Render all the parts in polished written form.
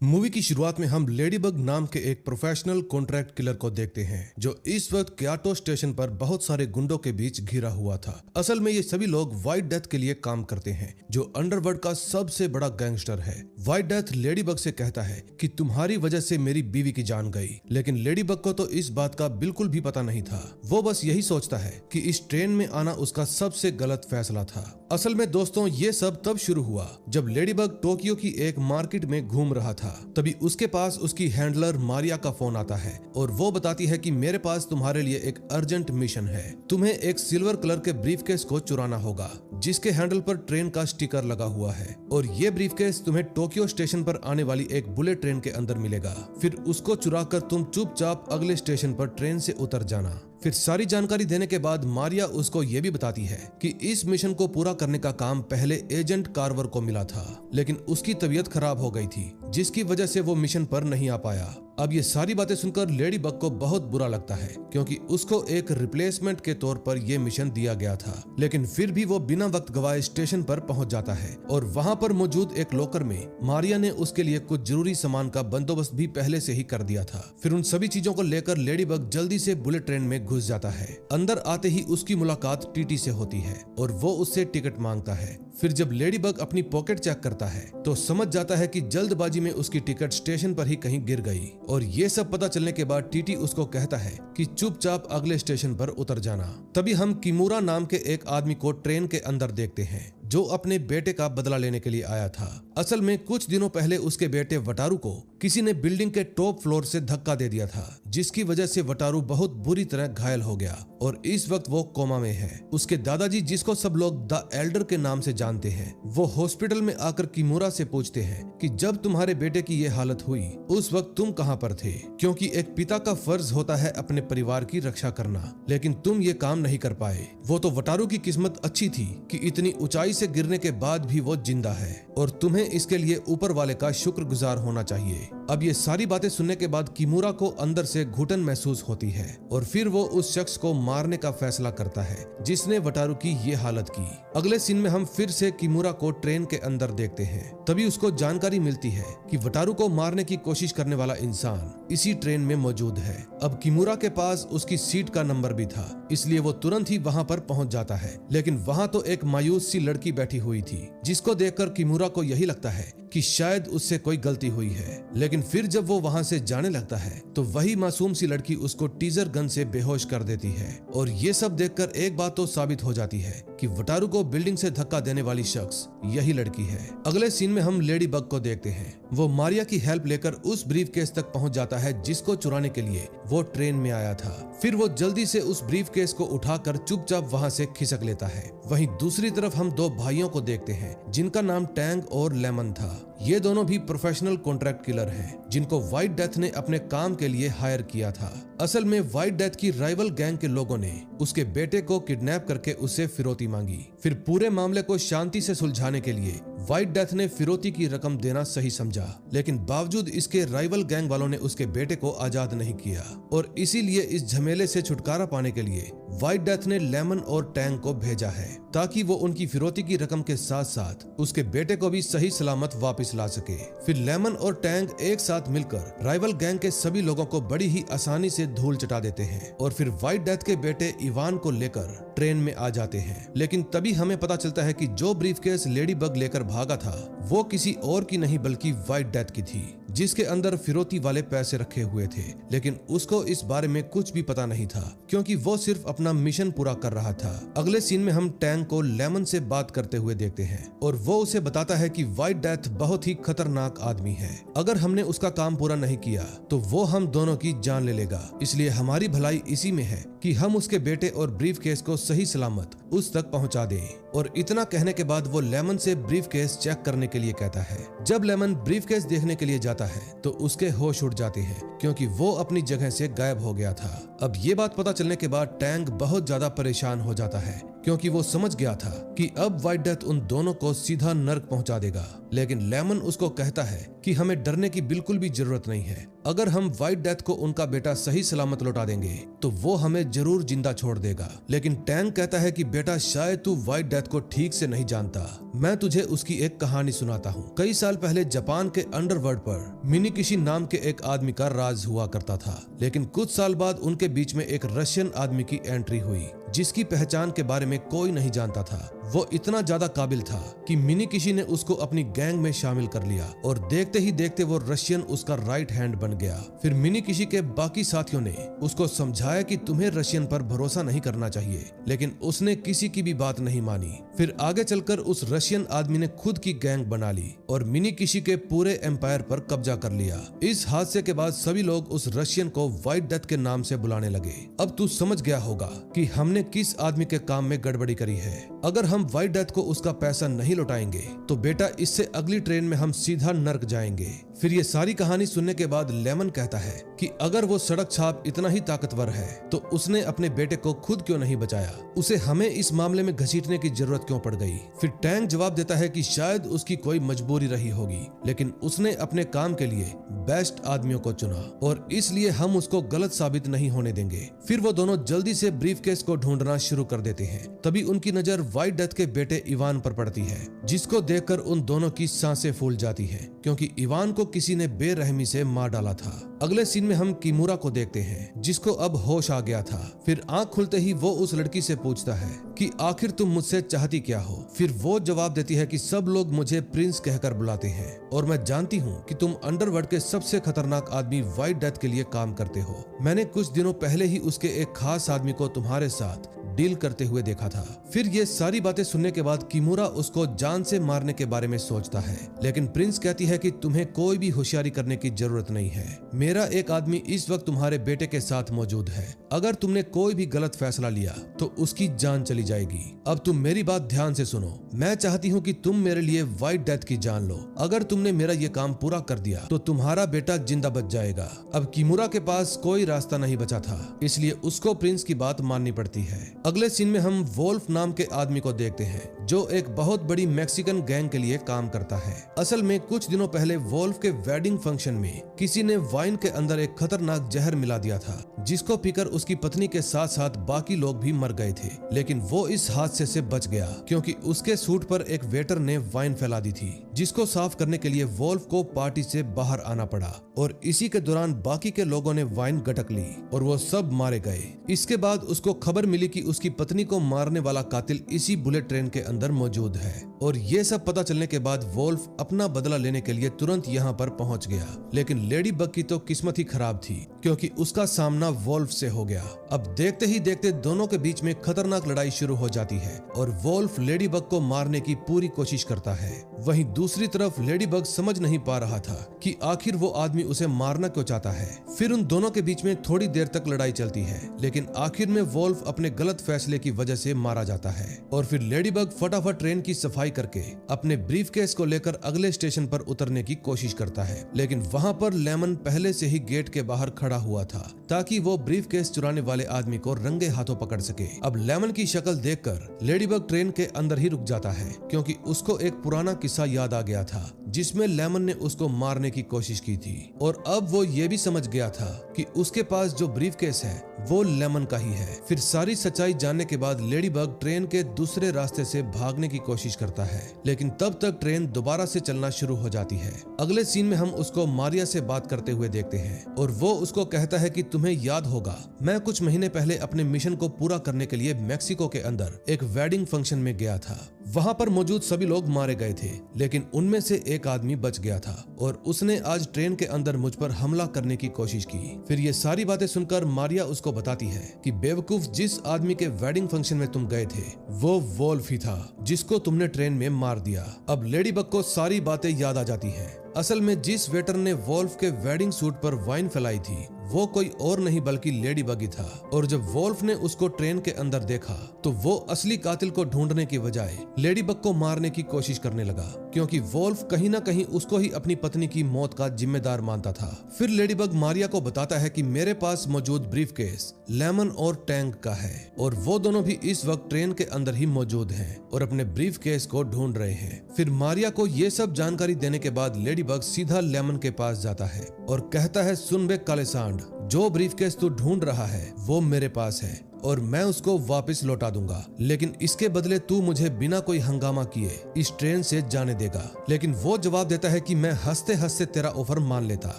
Movie की शुरुआत में हम लेडीबग नाम के एक प्रोफेशनल कॉन्ट्रैक्ट किलर को देखते हैं जो इस वक्त क्याटो स्टेशन पर बहुत सारे गुंडों के बीच घिरा हुआ था। असल में ये सभी लोग व्हाइट डेथ के लिए काम करते हैं जो अंडरवर्ल्ड का सबसे बड़ा गैंगस्टर है। व्हाइट डेथ लेडीबग से कहता है कि तुम्हारी वजह से मेरी बीवी की जान गई, लेकिन लेडीबग को तो इस बात का बिल्कुल भी पता नहीं था। वो बस यही सोचता है कि इस ट्रेन में आना उसका सबसे गलत फैसला था। असल में दोस्तों ये सब तब शुरू हुआ जब लेडीबग टोक्यो की एक मार्केट में घूम रहा था। तभी उसके पास उसकी हैंडलर मारिया का फोन आता है और वो बताती है कि मेरे पास तुम्हारे लिए एक अर्जेंट मिशन है। तुम्हें एक सिल्वर कलर के ब्रीफकेस को चुराना होगा जिसके हैंडल पर ट्रेन का स्टिकर लगा हुआ है, और ये ब्रीफकेस तुम्हें टोक्यो स्टेशन पर आने वाली एक बुलेट ट्रेन के अंदर मिलेगा। फिर उसको चुराकर तुम चुपचाप अगले स्टेशन पर ट्रेन से उतर जाना। फिर सारी जानकारी देने के बाद मारिया उसको ये भी बताती है कि इस मिशन को पूरा करने का काम पहले एजेंट कार्वर को मिला था, लेकिन उसकी तबीयत खराब हो गई थी जिसकी वजह से वो मिशन पर नहीं आ पाया। अब ये सारी बातें सुनकर लेडीबग को बहुत बुरा लगता है क्योंकि उसको एक रिप्लेसमेंट के तौर पर यह मिशन दिया गया था, लेकिन फिर भी वो बिना वक्त गवाए स्टेशन पर पहुंच जाता है और वहां पर मौजूद एक लॉकर में मारिया ने उसके लिए कुछ जरूरी सामान का बंदोबस्त भी पहले से ही कर दिया था। फिर उन सभी चीजों को लेकर लेडीबग जल्दी से बुलेट ट्रेन में घुस जाता है। अंदर आते ही उसकी मुलाकात टीटी से होती है और वो उससे टिकट मांगता है। फिर जब लेडीबग अपनी पॉकेट चेक करता है तो समझ जाता है कि जल्दबाजी में उसकी टिकट स्टेशन पर ही कहीं गिर गई, और ये सब पता चलने के बाद टीटी उसको कहता है कि चुपचाप अगले स्टेशन पर उतर जाना। तभी हम किमुरा नाम के एक आदमी को ट्रेन के अंदर देखते हैं जो अपने बेटे का बदला लेने के लिए आया था। असल में कुछ दिनों पहले उसके बेटे वटारू को किसी ने बिल्डिंग के टॉप फ्लोर से धक्का दे दिया था जिसकी वजह से वटारू बहुत बुरी तरह घायल हो गया और इस वक्त वो कोमा में है। उसके दादाजी, जिसको सब लोग द एल्डर के नाम से जानते हैं, वो हॉस्पिटल में आकर किमुरा से पूछते हैं कि जब तुम्हारे बेटे की ये हालत हुई उस वक्त तुम कहां पर थे, क्योंकि एक पिता का फर्ज होता है अपने परिवार की रक्षा करना, लेकिन तुम ये काम नहीं कर पाए। वो तो वटारू की किस्मत अच्छी थी कि इतनी ऊंचाई से गिरने के बाद भी वो जिंदा है और तुम्हें इसके लिए ऊपर वाले का शुक्रगुजार होना चाहिए। अब ये सारी बातें सुनने के बाद किमुरा को अंदर से घुटन महसूस होती है और फिर वो उस शख्स को मारने का फैसला करता है जिसने वटारू की ये हालत की। अगले सीन में हम फिर से किमुरा को ट्रेन के अंदर देखते हैं। तभी उसको जानकारी मिलती है कि वटारू को मारने की कोशिश करने वाला इंसान इसी ट्रेन में मौजूद है। अब किमुरा के पास उसकी सीट का नंबर भी था, इसलिए वो तुरंत ही वहां पर पहुंच जाता है, लेकिन वहां तो एक मायूस सी लड़की बैठी हुई थी जिसको देखकर किमुरा को यही लगता है कि शायद उससे कोई गलती हुई है। लेकिन फिर जब वो वहां से जाने लगता है तो वही मासूम सी लड़की उसको टीजर गन से बेहोश कर देती है, और ये सब देखकर एक बात तो साबित हो जाती है कि वटारू को बिल्डिंग से धक्का देने वाली शख्स यही लड़की है। अगले सीन में हम लेडी बग को देखते हैं। वो मारिया की हेल्प लेकर उस ब्रीफकेस तक पहुंच जाता है जिसको चुराने के लिए वो ट्रेन में आया था। फिर वो जल्दी से उस ब्रीफकेस को उठाकर चुपचाप वहां से खिसक लेता है। वहीं दूसरी तरफ हम दो भाइयों को देखते हैं जिनका नाम टैंग और लेमन था। ये दोनों भी प्रोफेशनल कॉन्ट्रैक्ट किलर हैं जिनको व्हाइट डेथ ने अपने काम के लिए हायर किया था। असल में व्हाइट डेथ की राइवल गैंग के लोगों ने उसके बेटे को किडनैप करके उससे फिरौती मांगी। फिर पूरे मामले को शांति से सुलझाने के लिए व्हाइट डेथ ने फिरौती की रकम देना सही समझा, लेकिन बावजूद इसके राइवल गैंग वालों ने उसके बेटे को आजाद नहीं किया, और इसीलिए इस झमेले से छुटकारा पाने के लिए व्हाइट डेथ ने लेमन और टैंग को भेजा है ताकि वो उनकी फिरौती की रकम के साथ साथ उसके बेटे को भी सही सलामत वापस ला सके। फिर लेमन और टैंग एक साथ मिलकर राइवल गैंग के सभी लोगों को बड़ी ही आसानी से धूल चटा देते हैं और फिर व्हाइट डेथ के बेटे इवान को लेकर ट्रेन में आ जाते हैं। लेकिन तभी हमें पता चलता है कि जो ब्रीफकेस लेडी बग लेकर भागा था वो किसी और की नहीं बल्कि व्हाइट डेथ की थी जिसके अंदर फिरौती वाले पैसे रखे हुए थे, लेकिन उसको इस बारे में कुछ भी पता नहीं था क्योंकि वो सिर्फ अपना मिशन पूरा कर रहा था। अगले सीन में हम टैंग को लेमन से बात करते हुए देखते हैं और वो उसे बताता है कि व्हाइट डेथ बहुत ही खतरनाक आदमी है। अगर हमने उसका काम पूरा नहीं किया तो वो हम दोनों की जान ले लेगा, इसलिए हमारी भलाई इसी में है कि हम उसके बेटे और ब्रीफकेस को सही सलामत उस तक पहुंचा दें। और इतना कहने के बाद वो लेमन से ब्रीफकेस चेक करने के लिए कहता है। जब लेमन ब्रीफकेस देखने के लिए जाता है तो उसके होश उड़ जाते हैं क्योंकि वो अपनी जगह से गायब हो गया था। अब ये बात पता चलने के बाद टैंग बहुत ज्यादा परेशान हो जाता है क्योंकि वो समझ गया था कि अब व्हाइट डेथ उन दोनों को सीधा नर्क पहुंचा देगा। लेकिन लेमन उसको कहता है कि हमें डरने की बिल्कुल भी जरूरत नहीं है। अगर हम व्हाइट डेथ को उनका बेटा सही सलामत लौटा देंगे तो वो हमें जरूर जिंदा छोड़ देगा। लेकिन टैंग कहता है कि बेटा शायद तू व्हाइट डेथ को ठीक से नहीं जानता, मैं तुझे उसकी एक कहानी सुनाता हूँ। कई साल पहले जापान के अंडरवर्ल्ड पर मिनीकिशी नाम के एक आदमी का राज हुआ करता था। लेकिन कुछ साल बाद उनके बीच में एक रशियन आदमी की एंट्री हुई जिसकी पहचान के बारे में कोई नहीं जानता था। वो इतना ज्यादा काबिल था कि मिनीकिशी ने उसको अपनी गैंग में शामिल कर लिया और देखते ही देखते वो रशियन उसका राइट हैंड बन गया। फिर मिनीकिशी के बाकी साथियों ने उसको समझाया कि तुम्हें रशियन पर भरोसा नहीं करना चाहिए, लेकिन उसने किसी की भी बात नहीं मानी। फिर आगे चलकर उस रशियन आदमी ने खुद की गैंग बना ली और मिनीकिशी के पूरे एम्पायर पर कब्जा कर लिया। इस हादसे के बाद सभी लोग उस रशियन को व्हाइट डेथ के नाम से बुलाने लगे। अब तू समझ गया होगा कि हमने किस आदमी के काम में गड़बड़ी करी है। अगर हम व्हाइट डेथ को उसका पैसा नहीं लौटाएंगे तो बेटा इससे अगली ट्रेन में हम सीधा नर्क जाएंगे। फिर ये सारी कहानी सुनने के बाद लेमन कहता है कि अगर वो सड़क छाप इतना ही ताकतवर है तो उसने अपने बेटे को खुद क्यों नहीं बचाया, उसे हमें इस मामले में घसीटने की जरूरत क्यों पड़ गई। फिर टैंग जवाब देता है कि शायद उसकी कोई मजबूरी रही होगी, लेकिन उसने अपने काम के लिए बेस्ट आदमियों को चुना और इसलिए हम उसको गलत साबित नहीं होने देंगे। फिर वो दोनों जल्दी से ब्रीफकेस को ढूंढना शुरू कर देते हैं। तभी उनकी नजर व्हाइट डेथ के बेटे इवान पर पड़ती है, जिसको देखकर उन दोनों की सांसें फूल जाती हैं, क्योंकि इवान को किसी ने बेरहमी से मार डाला था। अगले सीन में हम किमुरा को देखते हैं, जिसको अब होश आ गया था। फिर आंख खुलते ही वो उस लड़की से पूछता है कि आखिर तुम मुझसे चाहती क्या हो। फिर वो जवाब देती है कि सब लोग मुझे प्रिंस कहकर बुलाते हैं और मैं जानती हूँ कि तुम अंडरवर्ल्ड के सबसे खतरनाक आदमी व्हाइट डेथ के लिए काम करते हो। मैंने कुछ दिनों पहले ही उसके एक खास आदमी को तुम्हारे साथ डील करते हुए देखा था। फिर ये सारी बातें सुनने के बाद किमुरा उसको जान से मारने के बारे में सोचता है, लेकिन प्रिंस कहती है कि तुम्हें कोई भी होशियारी करने की जरूरत नहीं है। मेरा एक आदमी इस वक्त तुम्हारे बेटे के साथ मौजूद है। अगर तुमने कोई भी गलत फैसला लिया तो उसकी जान चली जाएगी। अब तुम मेरी बात ध्यान से सुनो। मैं चाहती हूँ कि तुम मेरे लिए व्हाइट डेथ की जान लो। अगर तुमने मेरा ये काम पूरा कर दिया तो तुम्हारा बेटा जिंदा बच जाएगा। अब किमुरा के पास कोई रास्ता नहीं बचा था, इसलिए उसको प्रिंस की बात माननी पड़ती है। अगले सीन में हम वोल्फ नाम के आदमी को देखते हैं, जो एक बहुत बड़ी मैक्सिकन गैंग के लिए काम करता है। असल में कुछ दिनों पहले वोल्फ के वेडिंग फंक्शन में किसी ने वाइन के अंदर एक खतरनाक जहर मिला दिया था, जिसको पीकर उसकी पत्नी के साथ साथ बाकी लोग भी मर गए थे। लेकिन वो इस हादसे से बच गया क्योंकि उसके सूट पर एक वेटर ने वाइन फैला दी थी, जिसको साफ करने के लिए वोल्फ को पार्टी से बाहर आना पड़ा और इसी के दौरान बाकी के लोगों ने वाइन गटक ली और वो सब मारे गए। इसके बाद उसको खबर मिली कि उसकी पत्नी को मारने वाला कातिल इसी बुलेट ट्रेन के अंदर मौजूद है और ये सब पता चलने के बाद वोल्फ अपना बदला लेने के लिए तुरंत यहाँ पर पहुँच गया। लेकिन लेडी बग की तो किस्मत ही खराब थी क्योंकि उसका सामना वोल्फ से हो गया। अब देखते ही देखते दोनों के बीच में खतरनाक लड़ाई शुरू हो जाती है और वोल्फ लेडी बग को मारने की पूरी कोशिश करता है। वहीं दूसरी तरफ लेडी बग समझ नहीं पा रहा था कि आखिर वो आदमी उसे मारना क्यों चाहता है। फिर उन दोनों के बीच में थोड़ी देर तक लड़ाई चलती है, लेकिन आखिर में वोल्फ अपने गलत फैसले की वजह से मारा जाता है और फिर लेडी बग फटाफट ट्रेन की सफाई करके अपने ब्रीफकेस को लेकर अगले स्टेशन पर उतरने की कोशिश करता है। लेकिन वहाँ पर लेमन पहले से ही गेट के बाहर खड़ा हुआ था ताकि वो ब्रीफकेस चुराने वाले आदमी को रंगे हाथों पकड़ सके। अब लेमन की शक्ल देखकर लेडी बग ट्रेन के अंदर ही रुक जाता है क्योंकि उसको एक पुराना किस्सा याद आ गया था जिसमें लेमन ने उसको मारने की कोशिश की थी और अब वो ये भी समझ गया था कि उसके पास जो ब्रीफकेस है वो लेमन का ही है। फिर सारी सच्चाई जानने के बाद लेडी बग ट्रेन के दूसरे रास्ते से भागने की कोशिश करता है, लेकिन तब तक ट्रेन दोबारा से चलना शुरू हो जाती है। अगले सीन में हम उसको मारिया से बात करते हुए देखते हैं और वो उसको कहता है कि तुम्हें याद होगा मैं कुछ महीने पहले अपने मिशन को पूरा करने के लिए मेक्सिको के अंदर एक वेडिंग फंक्शन में गया था। वहाँ पर मौजूद सभी लोग मारे गए थे, लेकिन उनमें से एक आदमी बच गया था और उसने आज ट्रेन के अंदर मुझ पर हमला करने की कोशिश की। फिर ये सारी बातें सुनकर मारिया उसको बताती है कि बेवकूफ, जिस आदमी के वेडिंग फंक्शन में तुम गए थे वो वोल्फ ही था जिसको तुमने ट्रेन में मार दिया। अब लेडी बग को सारी बातें याद आ जाती हैं। असल में जिस वेटर ने वोल्फ के वेडिंग सूट पर वाइन फैलाई थी वो कोई और नहीं बल्कि लेडी बग ही था। और जब वोल्फ ने उसको ट्रेन के अंदर देखा तो वो असली कातिल को ढूंढने की बजाय लेडी बग को मारने की कोशिश करने लगा, क्योंकि वोल्फ कहीं ना कहीं उसको ही अपनी पत्नी की मौत का जिम्मेदार मानता था। फिर लेडी बग मारिया को बताता है कि मेरे पास मौजूद ब्रीफकेस लेमन और टैंक का है और वो दोनों भी इस वक्त ट्रेन के अंदर ही मौजूद हैं और अपने ब्रीफकेस को ढूंढ रहे हैं। फिर मारिया को ये सब जानकारी देने के बाद लेडी बग सीधा लेमन के पास जाता है और कहता है, सुन बे काले सांड, जो ब्रीफकेस तू ढूंढ रहा है वो मेरे पास है और मैं उसको वापस लौटा दूंगा, लेकिन इसके बदले तू मुझे बिना कोई हंगामा किए इस ट्रेन से जाने देगा। लेकिन वो जवाब देता है कि मैं हंसते हंसते तेरा ऑफर मान लेता,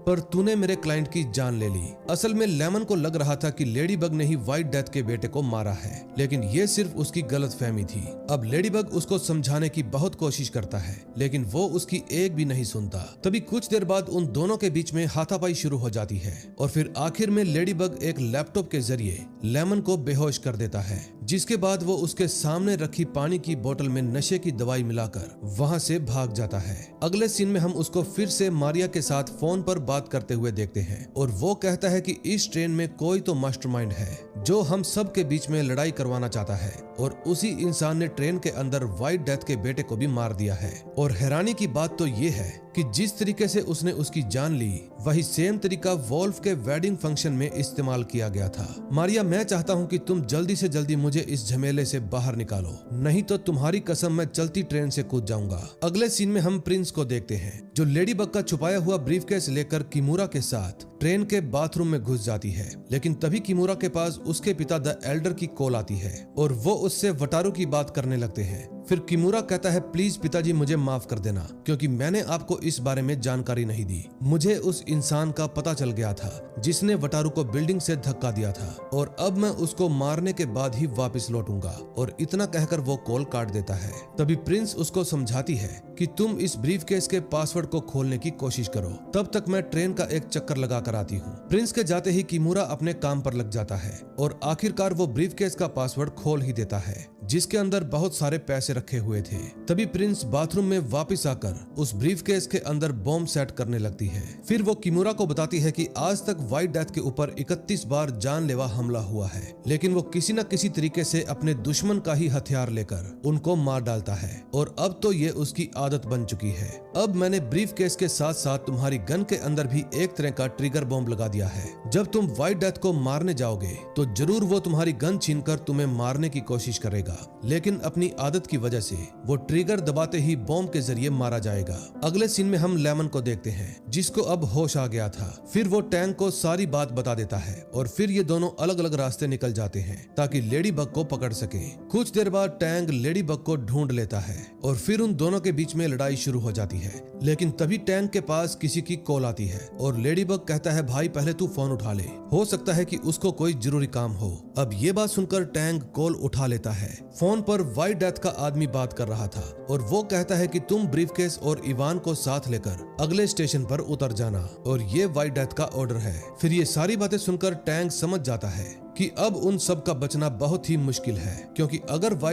पर तूने मेरे क्लाइंट की जान ले ली। असल में लेमन को लग रहा था कि लेडी बग ने ही व्हाइट डेथ के बेटे को मारा है, लेकिन ये सिर्फ उसकी गलतफहमी थी। अब लेडी बग उसको समझाने की बहुत कोशिश करता है, लेकिन वो उसकी एक भी नहीं सुनता। तभी कुछ देर बाद उन दोनों के बीच में हाथापाई शुरू हो जाती है और फिर आखिर में लेडी बग एक लैपटॉप के जरिए लेमन को बेहोश कर देता है, जिसके बाद वो उसके सामने रखी पानी की बोतल में नशे की दवाई मिलाकर वहां से भाग जाता है। अगले सीन में हम उसको फिर से मारिया के साथ फोन पर बात करते हुए देखते हैं और वो कहता है कि इस ट्रेन में कोई तो मास्टरमाइंड है जो हम सब के बीच में लड़ाई करवाना चाहता है और उसी इंसान ने ट्रेन के अंदर व्हाइट डेथ के बेटे को भी मार दिया है। और हैरानी की बात तो ये है कि जिस तरीके से उसने उसकी जान ली वही सेम तरीका वोल्फ के वेडिंग फंक्शन में इस्तेमाल किया गया था। मारिया, मैं चाहता हूँ कि तुम जल्दी से जल्दी मुझे इस झमेले से बाहर निकालो, नहीं तो तुम्हारी कसम मैं चलती ट्रेन से कूद जाऊंगा। अगले सीन में हम प्रिंस को देखते हैं जो लेडी बग का छुपाया हुआ ब्रीफकेस लेकर किमुरा के साथ ट्रेन के बाथरूम में घुस जाती है, लेकिन तभी किमुरा के पास उसके पिता द एल्डर की कॉल आती है और वो उससे वटारू की बात करने लगते हैं। फिर किमुरा कहता है, प्लीज पिताजी मुझे माफ कर देना, क्योंकि मैंने आपको इस बारे में जानकारी नहीं दी। मुझे उस इंसान का पता चल गया था जिसने वटारू को बिल्डिंग से धक्का दिया था और अब मैं उसको मारने के बाद ही वापस लौटूंगा। और इतना कहकर वो कॉल काट देता है। तभी प्रिंस उसको समझाती है कि तुम इस ब्रीफकेस के पासवर्ड को खोलने की कोशिश करो, तब तक मैं ट्रेन का एक चक्कर लगा कर आती हूँ। प्रिंस के जाते ही किमुरा अपने काम पर लग जाता है और आखिरकार वो ब्रीफकेस का पासवर्ड खोल ही देता है, जिसके अंदर बहुत सारे पैसे रखे हुए थे। तभी प्रिंस बाथरूम में वापस आकर उस ब्रीफकेस के अंदर बॉम्ब सेट करने लगती है। फिर वो किमुरा को बताती है कि आज तक व्हाइट डेथ के ऊपर 31 बार जानलेवा हमला हुआ है, लेकिन वो किसी न किसी तरीके से अपने दुश्मन का ही हथियार लेकर उनको मार डालता है और अब तो ये उसकी आदत बन चुकी है। अब मैंने ब्रीफकेस के साथ साथ तुम्हारी गन के अंदर भी एक तरह का ट्रिगर बॉम्ब लगा दिया है। जब तुम व्हाइट डेथ को मारने जाओगे तो जरूर वो तुम्हारी गन छीनकर तुम्हें मारने की कोशिश करेगा, लेकिन अपनी आदत की वजह से वो ट्रिगर दबाते ही बॉम्ब के जरिए मारा जाएगा। अगले सीन में हम लेमन को देखते हैं जिसको अब होश आ गया था। फिर वो टैंक को सारी बात बता देता है और फिर ये दोनों अलग अलग रास्ते निकल जाते हैं ताकि लेडी बग को पकड़ सके। कुछ देर बाद टैंक लेडी बग को ढूंढ लेता है और फिर उन दोनों के बीच में लड़ाई शुरू हो जाती है, लेकिन तभी टैंक के पास किसी की कॉल आती है और लेडी बग कहता है, भाई पहले तू फोन उठा ले, हो सकता है कि उसको कोई जरूरी काम हो। अब ये बात सुनकर टैंक कॉल उठा लेता है। फोन पर व्हाइट डेथ का आदमी बात कर रहा था और वो कहता है कि तुम ब्रीफकेस और इवान को साथ लेकर अगले स्टेशन पर उतर जाना और ये व्हाइट डेथ का ऑर्डर है। फिर ये सारी बातें सुनकर टैंक समझ जाता है कि अब उन सब का बचना बहुत ही मुश्किल है, क्योंकि अगर